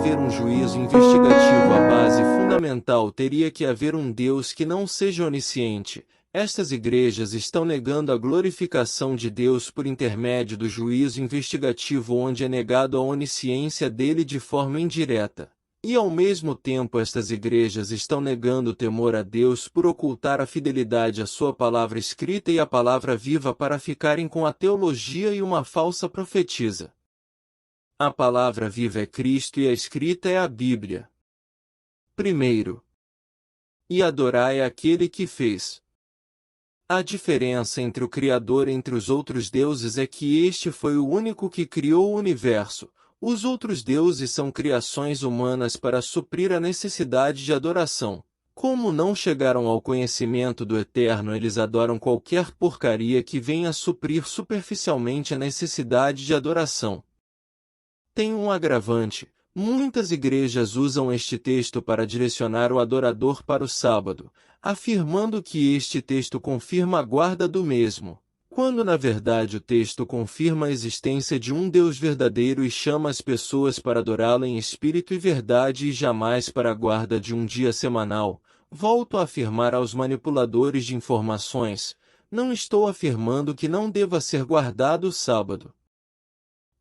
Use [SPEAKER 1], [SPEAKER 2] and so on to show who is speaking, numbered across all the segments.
[SPEAKER 1] haver um juízo investigativo, a base fundamental teria que haver um Deus que não seja onisciente. Estas igrejas estão negando a glorificação de Deus por intermédio do juízo investigativo, onde é negado a onisciência dele de forma indireta. E ao mesmo tempo estas igrejas estão negando o temor a Deus por ocultar a fidelidade à sua palavra escrita e à palavra viva para ficarem com a teologia e uma falsa profetisa. A palavra viva é Cristo e a escrita é a Bíblia. Primeiro, e adorai aquele que fez. A diferença entre o Criador e entre os outros deuses é que este foi o único que criou o universo. Os outros deuses são criações humanas para suprir a necessidade de adoração. Como não chegaram ao conhecimento do Eterno, eles adoram qualquer porcaria que venha suprir superficialmente a necessidade de adoração. Tem um agravante: muitas igrejas usam este texto para direcionar o adorador para o sábado, afirmando que este texto confirma a guarda do mesmo, quando na verdade o texto confirma a existência de um Deus verdadeiro e chama as pessoas para adorá-lo em espírito e verdade e jamais para a guarda de um dia semanal. Volto a afirmar aos manipuladores de informações: não estou afirmando que não deva ser guardado o sábado.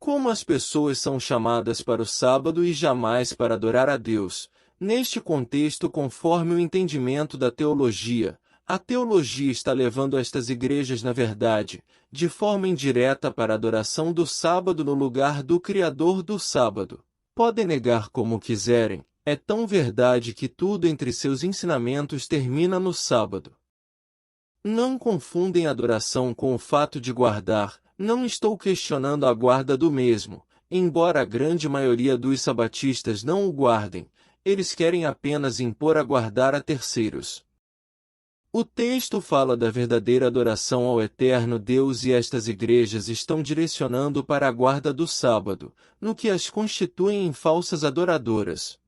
[SPEAKER 1] Como as pessoas são chamadas para o sábado e jamais para adorar a Deus, neste contexto, conforme o entendimento da teologia, a teologia está levando estas igrejas na verdade, de forma indireta para a adoração do sábado no lugar do Criador do sábado. Podem negar como quiserem, é tão verdade que tudo entre seus ensinamentos termina no sábado. Não confundem adoração com o fato de guardar. Não estou questionando a guarda do mesmo, embora a grande maioria dos sabatistas não o guardem, eles querem apenas impor a guardar a terceiros. O texto fala da verdadeira adoração ao Eterno Deus e estas igrejas estão direcionando para a guarda do sábado, no que as constituem em falsas adoradoras.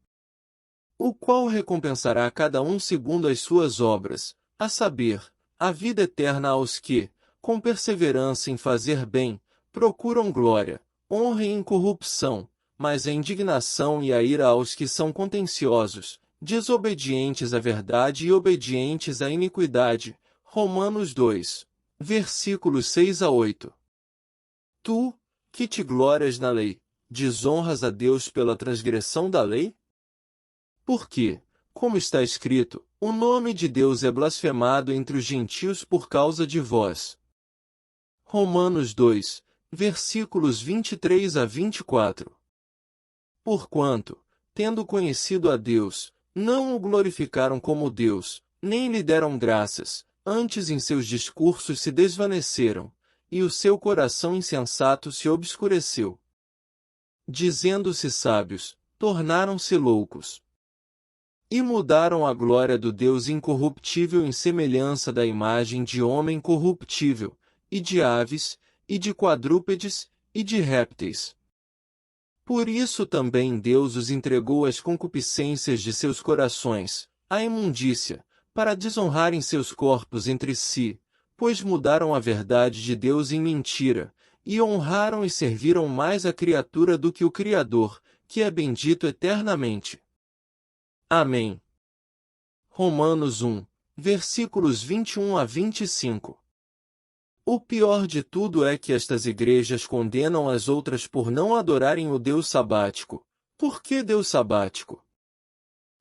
[SPEAKER 1] O qual recompensará a cada um segundo as suas obras, a saber, a vida eterna aos que, com perseverança em fazer bem, procuram glória, honra e incorrupção, mas a indignação e a ira aos que são contenciosos, desobedientes à verdade e obedientes à iniquidade. Romanos 2, versículos 6 a 8. Tu, que te glórias na lei, desonras a Deus pela transgressão da lei? Porque, como está escrito, o nome de Deus é blasfemado entre os gentios por causa de vós. Romanos 2, versículos 23 a 24. Porquanto, tendo conhecido a Deus, não o glorificaram como Deus, nem lhe deram graças, antes em seus discursos se desvaneceram, e o seu coração insensato se obscureceu. Dizendo-se sábios, tornaram-se loucos. E mudaram a glória do Deus incorruptível em semelhança da imagem de homem corruptível, e de aves, e de quadrúpedes, e de répteis. Por isso também Deus os entregou às concupiscências de seus corações, à imundícia, para desonrarem seus corpos entre si, pois mudaram a verdade de Deus em mentira, e honraram e serviram mais a criatura do que o Criador, que é bendito eternamente. Amém. Romanos 1, versículos 21 a 25. O pior de tudo é que estas igrejas condenam as outras por não adorarem o Deus sabático. Por que Deus sabático?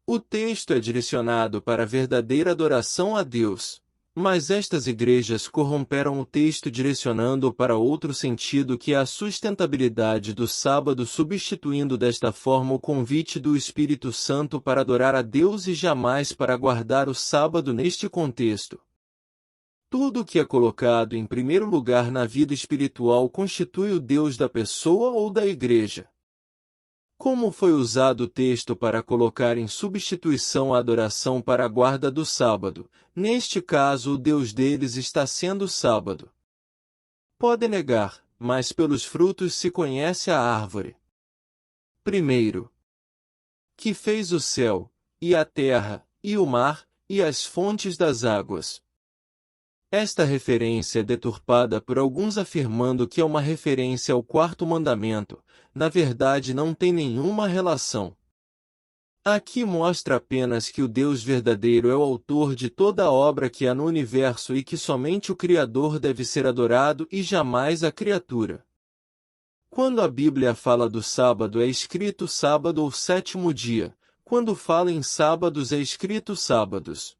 [SPEAKER 1] O texto é direcionado para a verdadeira adoração a Deus, mas estas igrejas corromperam o texto direcionando-o para outro sentido, que é a sustentabilidade do sábado, substituindo desta forma o convite do Espírito Santo para adorar a Deus e jamais para guardar o sábado neste contexto. Tudo que é colocado em primeiro lugar na vida espiritual constitui o Deus da pessoa ou da igreja. Como foi usado o texto para colocar em substituição a adoração para a guarda do sábado, neste caso o Deus deles está sendo o sábado. Pode negar, mas pelos frutos se conhece a árvore. Primeiro, que fez o céu, e a terra, e o mar, e as fontes das águas. Esta referência é deturpada por alguns afirmando que é uma referência ao quarto mandamento. Na verdade não tem nenhuma relação. Aqui mostra apenas que o Deus verdadeiro é o autor de toda a obra que há no universo e que somente o Criador deve ser adorado e jamais a criatura. Quando a Bíblia fala do sábado é escrito sábado ou sétimo dia, quando fala em sábados é escrito sábados.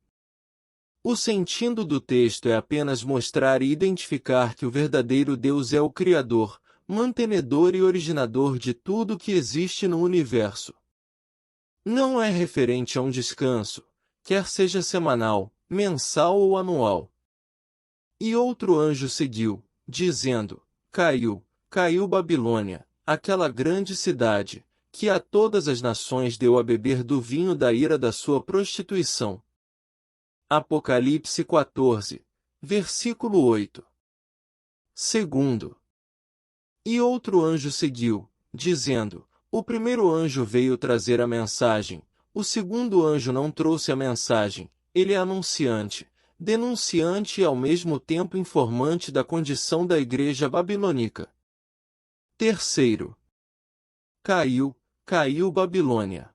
[SPEAKER 1] O sentido do texto é apenas mostrar e identificar que o verdadeiro Deus é o Criador, mantenedor e originador de tudo que existe no universo. Não é referente a um descanso, quer seja semanal, mensal ou anual. E outro anjo seguiu, dizendo: Caiu, caiu Babilônia, aquela grande cidade, que a todas as nações deu a beber do vinho da ira da sua prostituição. Apocalipse 14, versículo 8. Segundo. E outro anjo seguiu, dizendo: O primeiro anjo veio trazer a mensagem, o segundo anjo não trouxe a mensagem, ele é anunciante, denunciante e ao mesmo tempo informante da condição da igreja babilônica. Terceiro. Caiu, caiu Babilônia.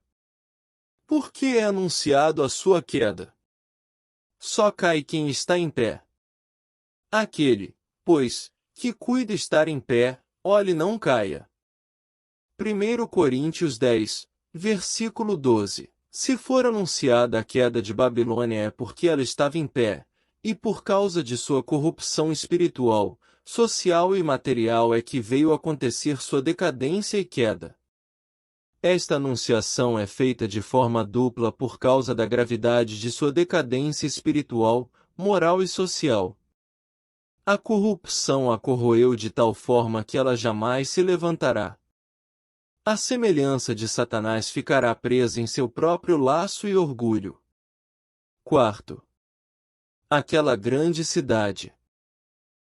[SPEAKER 1] Por que é anunciado a sua queda? Só cai quem está em pé. Aquele, pois, que cuida estar em pé, olhe não caia. 1 Coríntios 10, versículo 12. Se for anunciada a queda de Babilônia é porque ela estava em pé, e por causa de sua corrupção espiritual, social e material é que veio acontecer sua decadência e queda. Esta anunciação é feita de forma dupla por causa da gravidade de sua decadência espiritual, moral e social. A corrupção a corroeu de tal forma que ela jamais se levantará. A semelhança de Satanás ficará presa em seu próprio laço e orgulho. Quarto. Aquela grande cidade.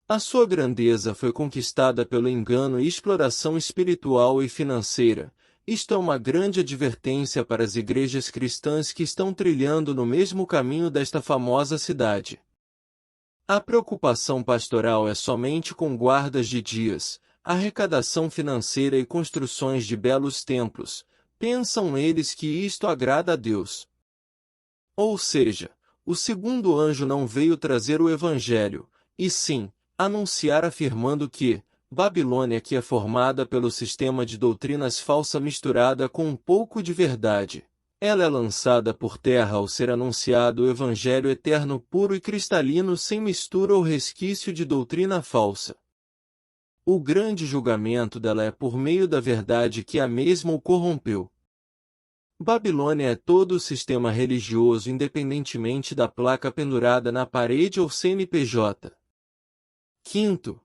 [SPEAKER 1] A sua grandeza foi conquistada pelo engano e exploração espiritual e financeira. Isto é uma grande advertência para as igrejas cristãs que estão trilhando no mesmo caminho desta famosa cidade. A preocupação pastoral é somente com guardas de dias, arrecadação financeira e construções de belos templos. Pensam eles que isto agrada a Deus. Ou seja, o segundo anjo não veio trazer o evangelho, e sim, anunciar afirmando que Babilônia que é formada pelo sistema de doutrinas falsa misturada com um pouco de verdade. Ela é lançada por terra ao ser anunciado o evangelho eterno puro e cristalino sem mistura ou resquício de doutrina falsa. O grande julgamento dela é por meio da verdade que a mesma o corrompeu. Babilônia é todo o sistema religioso independentemente da placa pendurada na parede ou CNPJ. Quinto.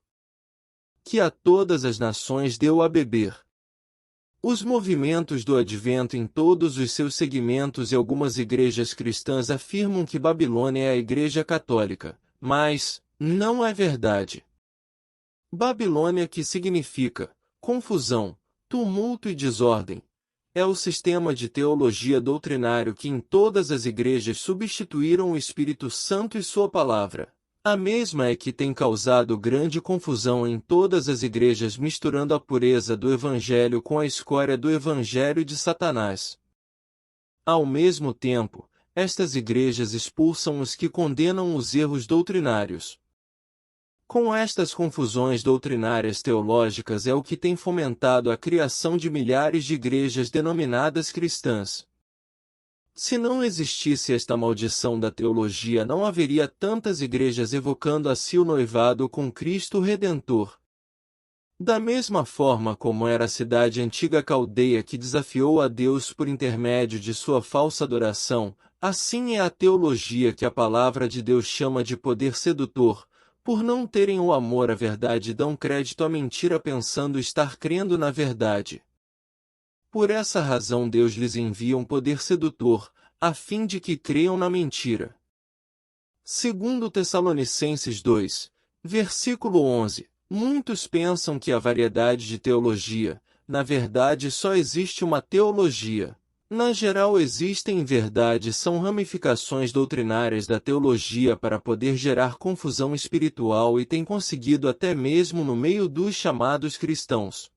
[SPEAKER 1] Que a todas as nações deu a beber. Os movimentos do Advento em todos os seus segmentos e algumas igrejas cristãs afirmam que Babilônia é a Igreja Católica, mas não é verdade. Babilônia, que significa confusão, tumulto e desordem, é o sistema de teologia doutrinário que em todas as igrejas substituíram o Espírito Santo e sua palavra. A mesma é que tem causado grande confusão em todas as igrejas misturando a pureza do Evangelho com a escória do Evangelho de Satanás. Ao mesmo tempo, estas igrejas expulsam os que condenam os erros doutrinários. Com estas confusões doutrinárias teológicas é o que tem fomentado a criação de milhares de igrejas denominadas cristãs. Se não existisse esta maldição da teologia, não haveria tantas igrejas evocando a si o noivado com Cristo Redentor. Da mesma forma como era a cidade antiga caldeia que desafiou a Deus por intermédio de sua falsa adoração, assim é a teologia que a palavra de Deus chama de poder sedutor. Por não terem o amor à verdade, dão crédito à mentira pensando estar crendo na verdade. Por essa razão Deus lhes envia um poder sedutor, a fim de que creiam na mentira. Segundo Tessalonicenses 2, versículo 11, muitos pensam que há variedade de teologia, na verdade só existe uma teologia. Na geral existem em verdade são ramificações doutrinárias da teologia para poder gerar confusão espiritual e tem conseguido até mesmo no meio dos chamados cristãos.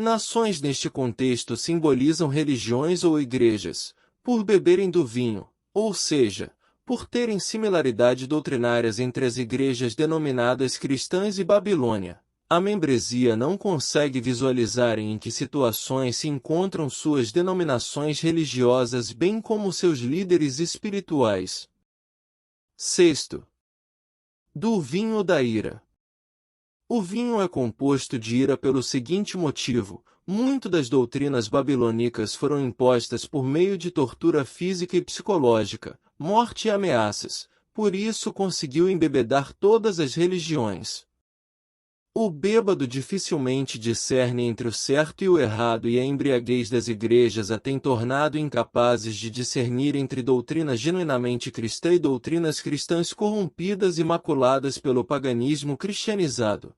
[SPEAKER 1] Nações neste contexto simbolizam religiões ou igrejas, por beberem do vinho, ou seja, por terem similaridade doutrinárias entre as igrejas denominadas cristãs e Babilônia. A membresia não consegue visualizar em que situações se encontram suas denominações religiosas bem como seus líderes espirituais. Sexto, do vinho da ira. O vinho é composto de ira pelo seguinte motivo: muito das doutrinas babilônicas foram impostas por meio de tortura física e psicológica, morte e ameaças, por isso conseguiu embebedar todas as religiões. O bêbado dificilmente discerne entre o certo e o errado, e a embriaguez das igrejas a tem tornado incapazes de discernir entre doutrina genuinamente cristã e doutrinas cristãs corrompidas e maculadas pelo paganismo cristianizado.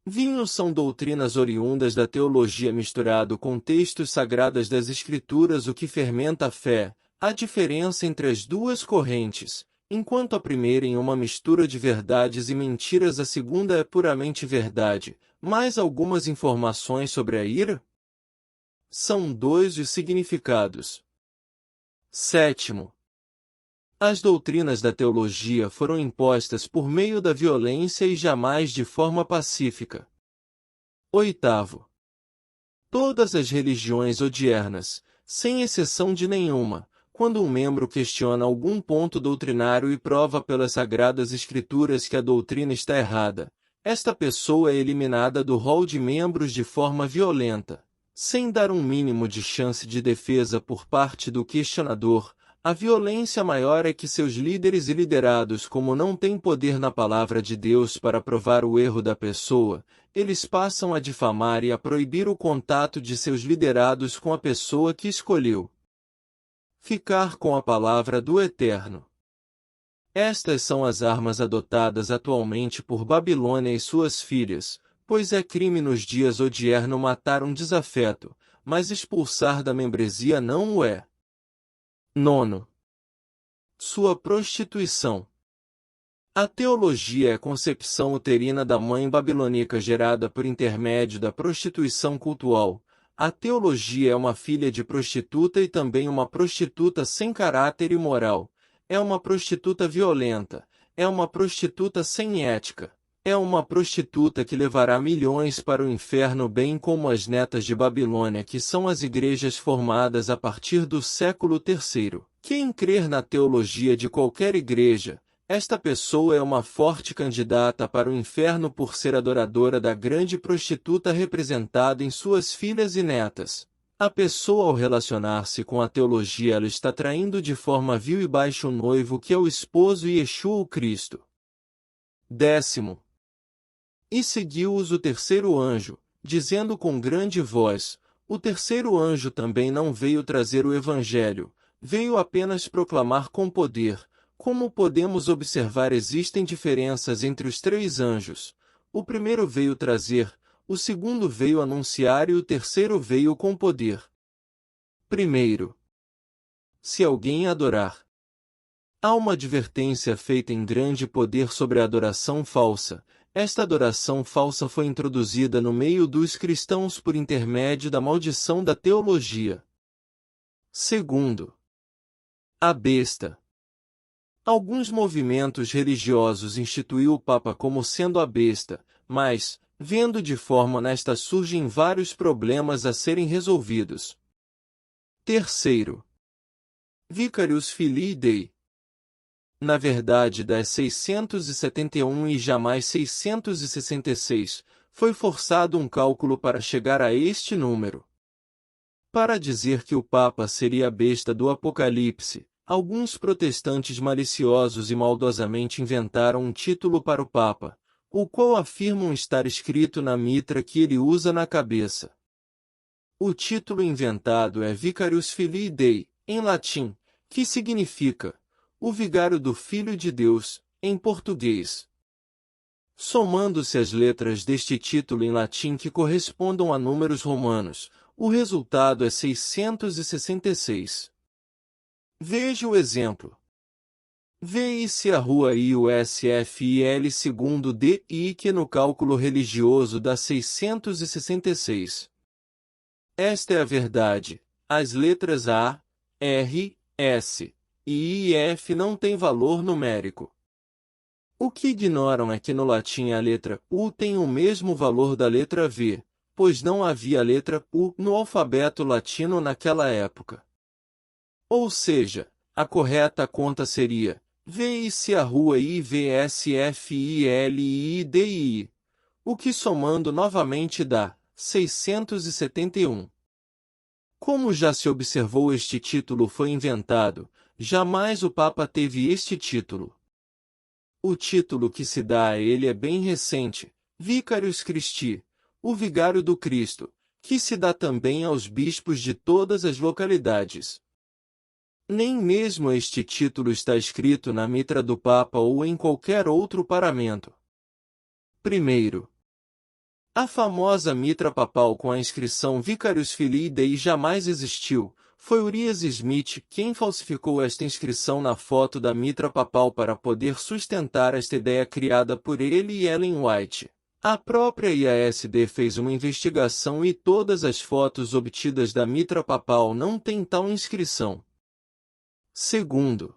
[SPEAKER 1] Vinhos são doutrinas oriundas da teologia misturado com textos sagrados das Escrituras, o que fermenta a fé. A diferença entre as duas correntes: enquanto a primeira é uma mistura de verdades e mentiras, a segunda é puramente verdade. Mais algumas informações sobre a ira? São dois os significados. Sétimo, as doutrinas da teologia foram impostas por meio da violência e jamais de forma pacífica. Oitavo, todas as religiões odiernas, sem exceção de nenhuma, quando um membro questiona algum ponto doutrinário e prova pelas sagradas escrituras que a doutrina está errada, esta pessoa é eliminada do rol de membros de forma violenta, sem dar um mínimo de chance de defesa por parte do questionador. A violência maior é que seus líderes e liderados, como não têm poder na palavra de Deus para provar o erro da pessoa, eles passam a difamar e a proibir o contato de seus liderados com a pessoa que escolheu ficar com a palavra do Eterno. Estas são as armas adotadas atualmente por Babilônia e suas filhas, pois é crime nos dias odierno matar um desafeto, mas expulsar da membresia não o é. Nono, sua prostituição. A teologia é a concepção uterina da mãe babilônica gerada por intermédio da prostituição cultual. A teologia é uma filha de prostituta e também uma prostituta sem caráter e moral. É uma prostituta violenta. É uma prostituta sem ética. É uma prostituta que levará milhões para o inferno, bem como as netas de Babilônia, que são as igrejas formadas a partir do século III. Quem crer na teologia de qualquer igreja, esta pessoa é uma forte candidata para o inferno por ser adoradora da grande prostituta representada em suas filhas e netas. A pessoa, ao relacionar-se com a teologia, ela está traindo de forma vil e baixa o noivo, que é o esposo e Yeshua o Cristo. Décimo. E seguiu-os o terceiro anjo, dizendo com grande voz: o terceiro anjo também não veio trazer o evangelho, veio apenas proclamar com poder. Como podemos observar, existem diferenças entre os três anjos. O primeiro veio trazer, o segundo veio anunciar e o terceiro veio com poder. Primeiro, se alguém adorar. Há uma advertência feita em grande poder sobre a adoração falsa. Esta adoração falsa foi introduzida no meio dos cristãos por intermédio da maldição da teologia. Segundo, a besta. Alguns movimentos religiosos instituiu o Papa como sendo a besta, mas, vendo de forma honesta, surgem vários problemas a serem resolvidos. Terceiro, Vicarius Filii Dei. Na verdade, das 671 e jamais 666, foi forçado um cálculo para chegar a este número. Para dizer que o Papa seria a besta do Apocalipse, alguns protestantes maliciosos e maldosamente inventaram um título para o Papa, o qual afirmam estar escrito na mitra que ele usa na cabeça. O título inventado é Vicarius Filii Dei, em latim, que significa o vigário do Filho de Deus, em português. Somando-se as letras deste título em latim que correspondam a números romanos, o resultado é 666. Veja o exemplo. Vê-se a rua IUSFIL segundo DI, que no cálculo religioso dá 666. Esta é a verdade. As letras A, R, S e I e F não têm valor numérico. O que ignoram é que no latim a letra U tem o mesmo valor da letra V, pois não havia letra U no alfabeto latino naquela época. Ou seja, a correta conta seria V-I-C a rua I-V-S-F-I-L-I-D-I, o que somando novamente dá 671. Como já se observou, este título foi inventado, jamais o Papa teve este título. O título que se dá a ele é bem recente, Vicarius Christi, o Vigário do Cristo, que se dá também aos bispos de todas as localidades. Nem mesmo este título está escrito na mitra do Papa ou em qualquer outro paramento. Primeiro, a famosa mitra papal com a inscrição Vicarius Filii Dei jamais existiu. Foi Urias Smith quem falsificou esta inscrição na foto da mitra papal para poder sustentar esta ideia criada por ele e Ellen White. A própria IASD fez uma investigação e todas as fotos obtidas da mitra papal não têm tal inscrição. Segundo,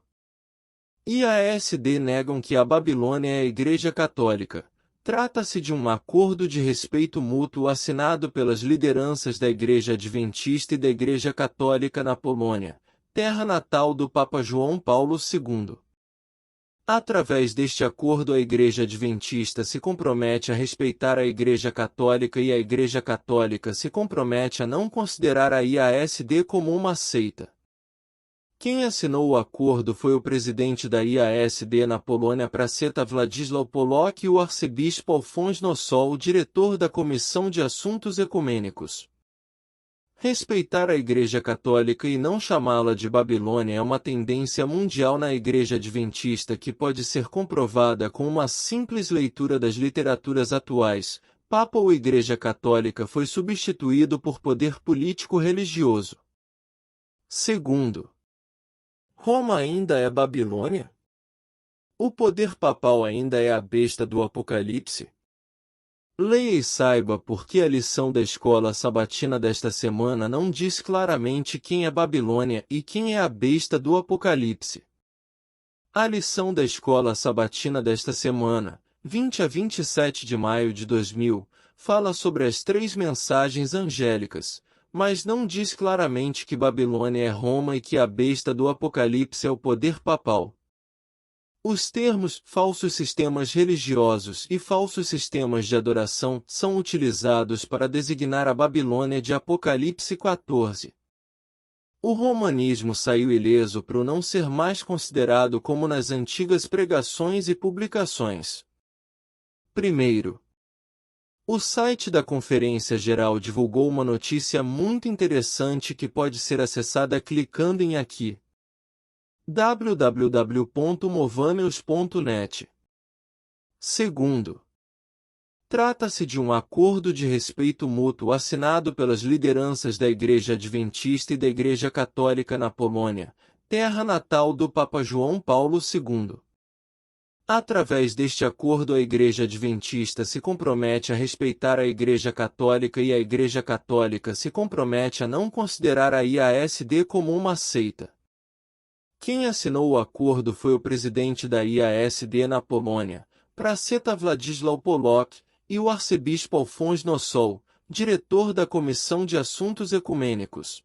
[SPEAKER 1] IASD negam que a Babilônia é a Igreja Católica. Trata-se de um acordo de respeito mútuo assinado pelas lideranças da Igreja Adventista e da Igreja Católica na Polônia, terra natal do Papa João Paulo II. Através deste acordo, a Igreja Adventista se compromete a respeitar a Igreja Católica e a Igreja Católica se compromete a não considerar a IASD como uma seita. Quem assinou o acordo foi o presidente da IASD na Polônia, Praceta Władysław Polok, e o arcebispo Alfons Nossol, o diretor da Comissão de Assuntos Ecumênicos. Respeitar a Igreja Católica e não chamá-la de Babilônia é uma tendência mundial na Igreja Adventista que pode ser comprovada com uma simples leitura das literaturas atuais. Papa ou Igreja Católica foi substituído por poder político-religioso. Segundo, Roma ainda é Babilônia? O poder papal ainda é a besta do Apocalipse? Leia e saiba por que a lição da escola sabatina desta semana não diz claramente quem é Babilônia e quem é a besta do Apocalipse. A lição da escola sabatina desta semana, 20 a 27 de maio de 2000, fala sobre as 3 mensagens angélicas, mas não diz claramente que Babilônia é Roma e que a besta do Apocalipse é o poder papal. Os termos falsos sistemas religiosos e falsos sistemas de adoração são utilizados para designar a Babilônia de Apocalipse 14. O romanismo saiu ileso por não ser mais considerado como nas antigas pregações e publicações. Primeiro, o site da Conferência Geral divulgou uma notícia muito interessante que pode ser acessada clicando em aqui. www.movaneus.net. Segundo, trata-se de um acordo de respeito mútuo assinado pelas lideranças da Igreja Adventista e da Igreja Católica na Polônia, terra natal do Papa João Paulo II. Através deste acordo, a Igreja Adventista se compromete a respeitar a Igreja Católica e a Igreja Católica se compromete a não considerar a IASD como uma seita. Quem assinou o acordo foi o presidente da IASD na Polônia, Praceta Władysław Polok, e o arcebispo Alfons Nossol, diretor da Comissão de Assuntos Ecumênicos.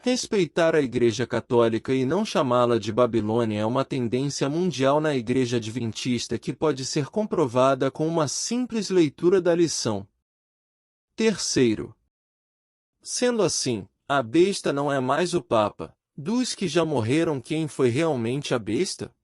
[SPEAKER 1] Respeitar a Igreja Católica e não chamá-la de Babilônia é uma tendência mundial na Igreja Adventista que pode ser comprovada com uma simples leitura da lição. Terceiro, sendo assim, a besta não é mais o Papa. Dos que já morreram, quem foi realmente a besta?